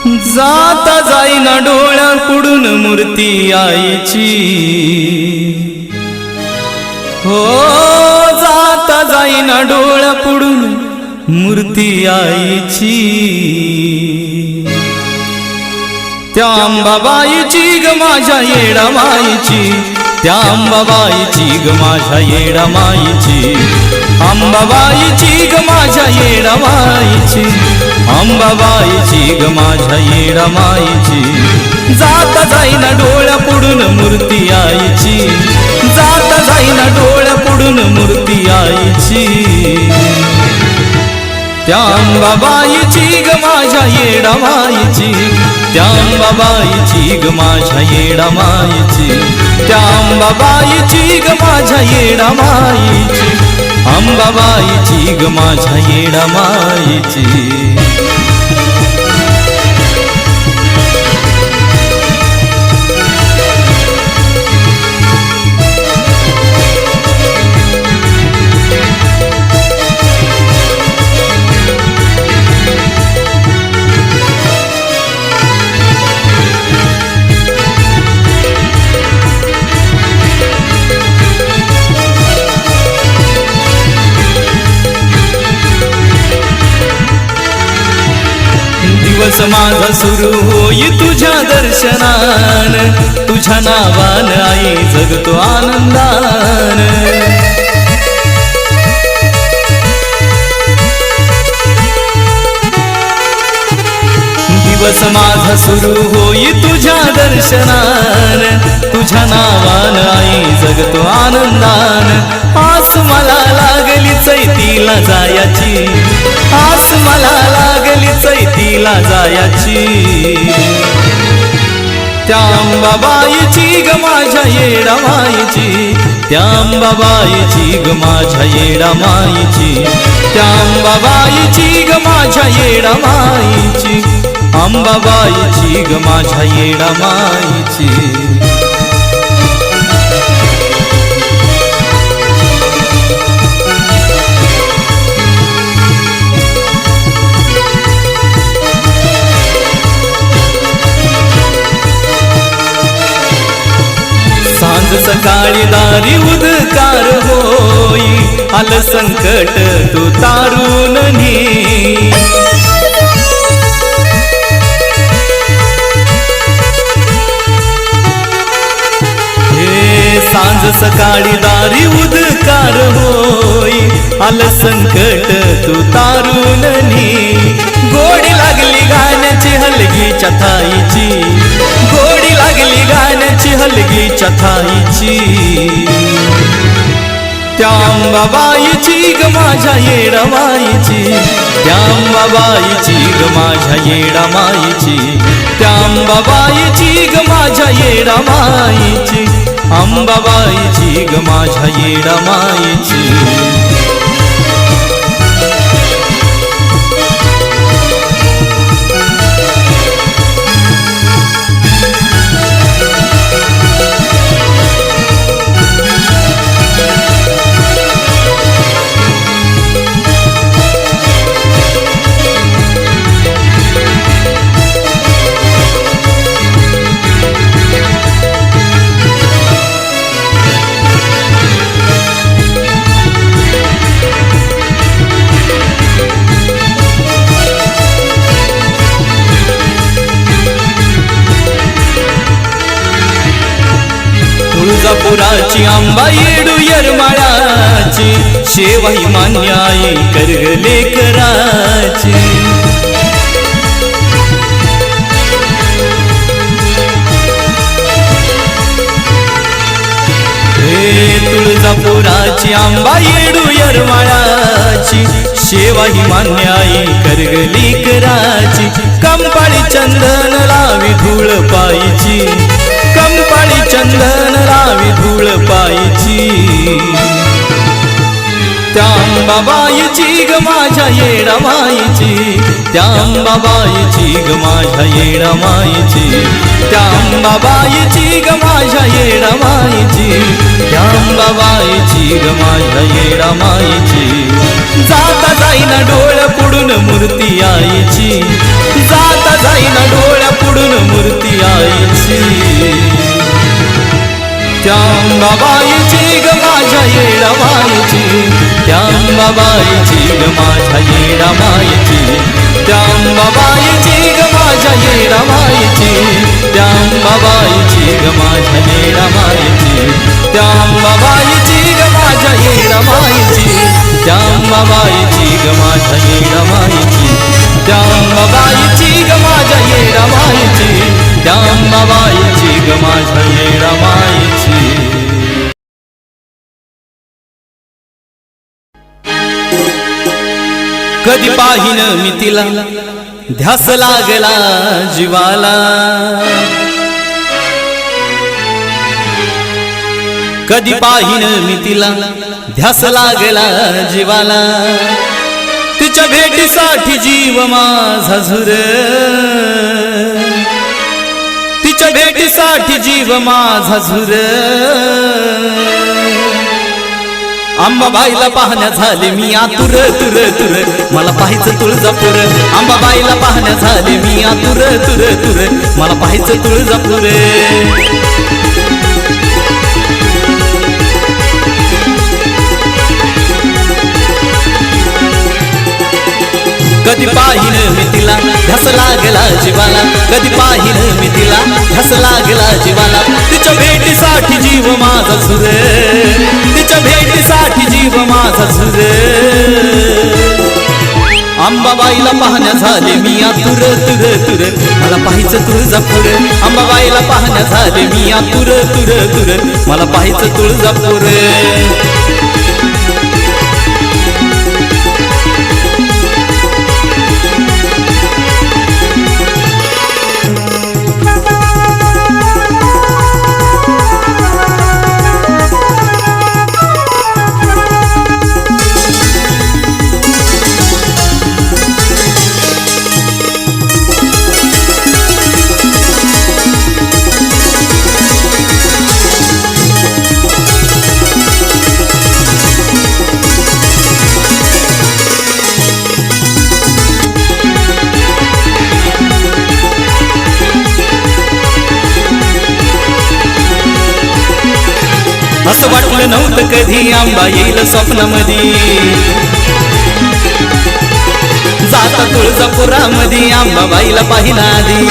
जाता जाईना डोळ्या पुढून मूर्ती आईची, हो जाता जाईना डोळ्या पुढून मूर्ती आईची। त्या अंबाबाईची ग माझ्या येडामाईची, त्या अंबाबाईची ग माझ्या येडामाईची, अंबाबाईची ग माझ्या येडामाईची, अंबाबाईची ग माझ्या येडामाईची। जाता जाईना डोळ्या पुढून मूर्ती आईची, जाता जाईना डोळ्या पुढून मूर्ती आईची। त्या अंबाबाईची ग माझ्या येडामाईची, त्या अंबाबाईची ग माझ्या येडामाईची, त्या अंबाबाईची ग माझ्या येडामाईची, अंबाबाईची ग माझ्या येडामाईची। दिवस माझा सुरू होई तुझ्या दर्शनान, तुझ्या नावान आई जगतो आनंदान। दिवस माझा सुरू होई तुझ्या दर्शनान, तुझ्या नावान आई जगतो आनंदान। आस मला लागली चैतीला जायाची, आस मला लागली चैतीला जायाची। त्या अंबाबाईची ग माझ्या येडामाईची, त्या अंबाबाईची ग माझ्या येडामाईची, त्या अंबाबाईची ग माझ्या येडामाईची, अंबाबाईची ग माझ्या येडामाईची। सांज सकाळी दारी उदकार होई, आलं संकट तू तारून नी। हे सांज सकाळी दारी उदकार होई, आलं संकट तू तारून नी। गोडी लागली गाण्याची हलगीच्या थाईची, गोडी लागली गाण्याची हलगीच्या थाईची। त्या अंबाबाईची ग माझ्या येडामाईची, त्या अंबाबाईची ग माझ्या येडामाईची, त्या अंबाबाईची ग माझ्या येडामाईची, अंबाबाईची ग माझ्या येडामाईची। तुळजापुराची अंबा येडू येरमाळ्याची, शेवाई मान्य आई कर्ग लेकराची। हे तुळजापुराची अंबा येडू येरमाळ्याची, शेवाई मान्य आई कर्ग लेकराची। कंपाळी चंदन लावी धूळ पायची, कंपाळी चंदन लावी धूळ पायची। त्या अंबाबाईची ग माझ्या येडामाईची, त्या अंबाबाईची ग माझ्या येडामाईची, त्या अंबाबाईची ग माझ्या येडामाईची, त्या अंबाबाईची ग माझ्या येडामाईची। जाता जाईना डोळ्या पुढून मूर्ती आईची, जाता जाईना अंबाबाईची ग माझ्या येडामाईची, त्या अंबाबाईची ग माझ्या येडामाईची, त्या अंबाबाईची ग माझ्या येडामाईची, त्या अंबाबाईची ग माझ्या येडामाईची, त्या अंबाबाईची ग माझ्या येडामाईची, त्या अंबाबाईची ग माझ्या येडामाईची, त्या अंबाबाईची ग माझ्या येडामाईची, त्या अंबाबाईची ग माझ्या येडामाईची. कधी पाहिन मी तिला ध्यास लागला जीवाला, कधी पाहिन मी तिला ध्यास लागला जीवाला, तिच्या भेटीसाठी जीव माझा झुर, तिच्या भेटीसाठी जीव माझा झुर. अंबाबाईला पाहण्या झाले मी आतुर तुर तुर, मला पाहायचं तुळजापूर. अंबाबाईला पाहण्या झाले मी आतुर तुर तुर, मला पाहायचं तुळजापूर. कधी पाहिन मी तिला ध्यास लागला जीवाला, कधी पाहिन मी तिला ध्यास लागला जीवाला, तिच्या भेटीसाठी जीव माझा झुर, तिच्या भेटीसाठी जीव माझा झुर. अंबाबाईला पाहण्या झाले मी आतुर तुर तुर, मला पाहायचं तुळजापूर. अंबाबाईला पाहण्या झाले मी आतुर तुर तुर, मला पाहायचं तुळजापूर. असं वाटलं नव्हतं कधी आंबा येईल स्वप्नामध्ये, जाता तुळजापुरामध्ये अंबाबाईला पाहिला आधी.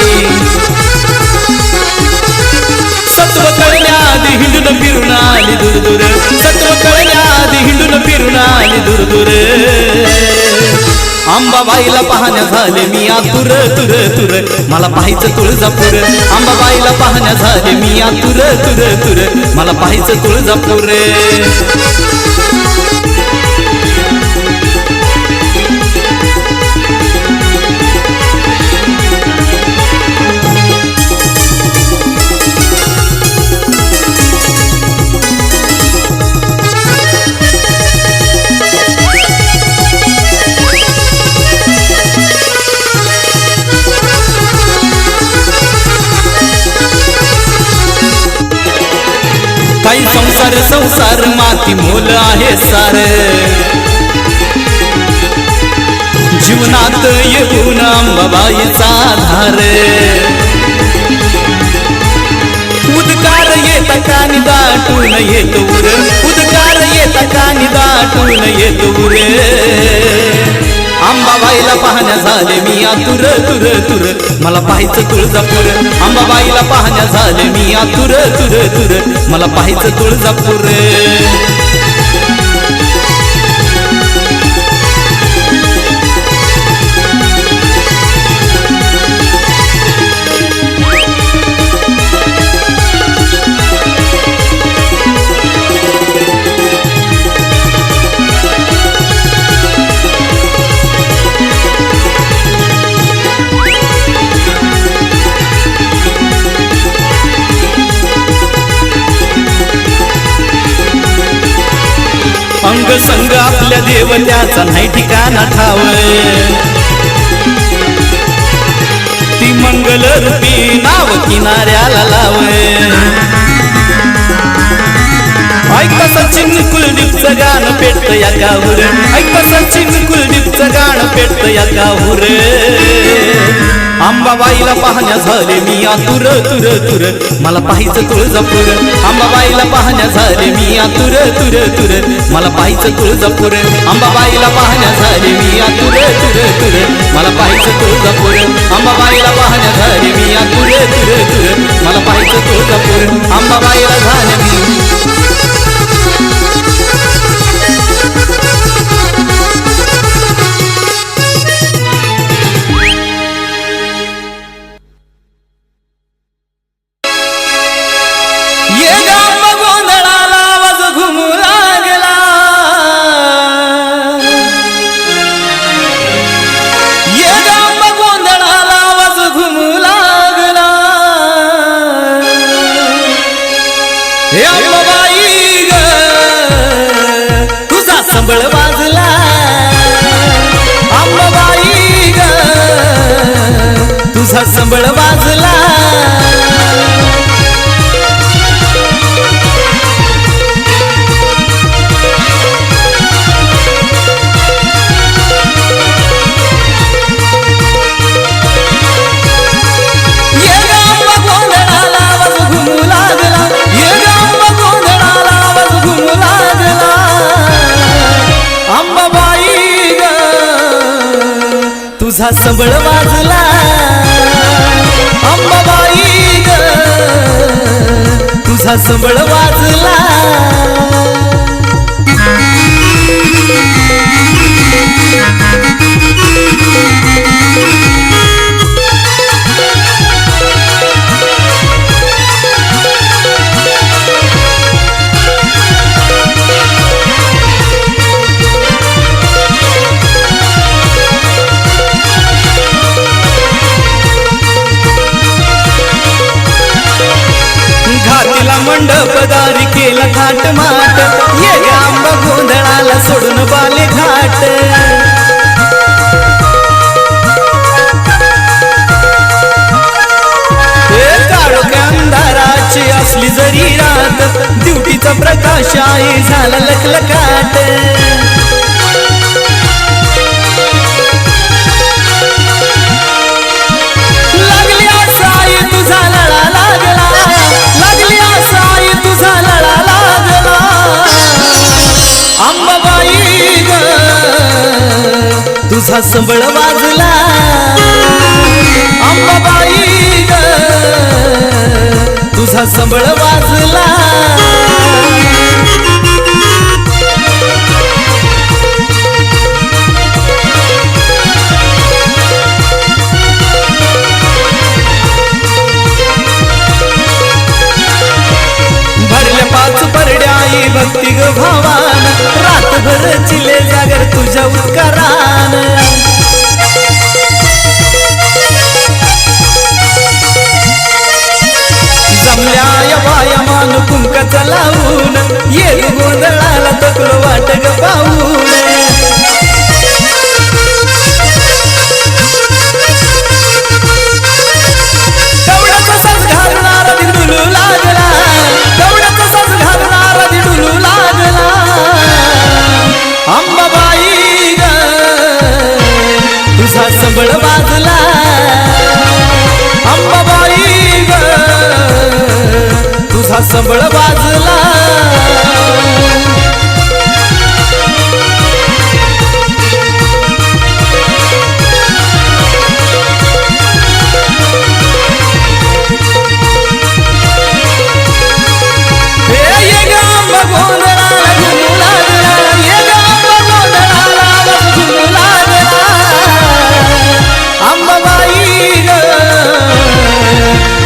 सत्व कळण्याआधी हिंडून फिरून आली दूर दूर, सत्व कळण्याआधी हिंडून फिरून आली दूर दूर. अंबाबाईला पाहण्या झाले मी आतुर तुर तुर, मला पाहायचं तुळजापूर. अंबाबाईला पाहण्या झाले मी आतुर तुर तुर, मला पाहायचं तुळजापूर. काही संसार संसार माती मोल आहे सार, जीवनात येऊन अंबाबाईचा धार. उद्गार येता कानी दाटून येत उर, उद्गार येता कानी दाटून येत उर. अंबाबाईला पाहण्या झाले मी आतुर तुर तुर, मला पाहायचं तुळजापूर. अंबाबाईला पाहण्या झाले मी आतुर तुर तुर, मला पाहायचं तुळजापूर. अंग संग आपल्या देवत्याचा नाही ठिकाणा ठाव, ती मंगल रूपी नाव किनाऱ्याला लाव. ऐका सचिन कुलदीपचं गाणं पेटतं या गाऊर, ऐका सचिन कुलदीपचं गाणं पेटतं या गाऊर. अंबाबाईला पाहण्या झाले मी आतुर तुर तुर मला पाहायचं तुळजापूर अंबाबाईला पाहण्या झाले मी आतुर तुर तुर मला पाहायचं तुळजापूर अंबाबाईला पाहण्या झाले मी आतुर तुर तुर मला पाहायचं तुळजापूर अंबाबाईला पाहण्या झाले मी आतुर तुर तुर मला पाहायचं तुळजापूर अंबाबाईला झाले मी संबळ वाजला अंबाबाई ग तुझा संबळ वाजला तुझा संबळ वाजला अंबाबाई ग तुझा संबळ वाजला मंडपदारी केला थाट माट ये आंबा गोंधळाला सोडून बाले घाट काळोख्या अंधाराची असली जरी रात ड्युटीचा प्रकाश आहे झाला लखलखाट लागली आसाई तुझा लळा लागला लागली आसाई तुझा लळा लागला अंबाबाई ग तुझा संबळ वाजला अंबाबाई ग तुझा संबळ वाजला भक्ती ग भावान रातभर चिले जागर तुझ्या उत्कारान जमल्या या वायामान कुंकाचा लावून ये गोंधळाला तकलो वाट ग पाहून तेवढ्याचा साज घालणारा दिंडुलू लागला तेवढ्याचा साज घालणारा दिंडुलू लागला अंबाबाई ग तुझा संबळ वाजला अंबाबाई ग तुझा संबळ वाजला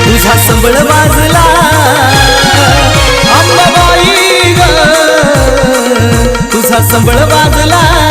तुझा संबळ वाजला अंबाबाई ग तुझा संबळ वाजला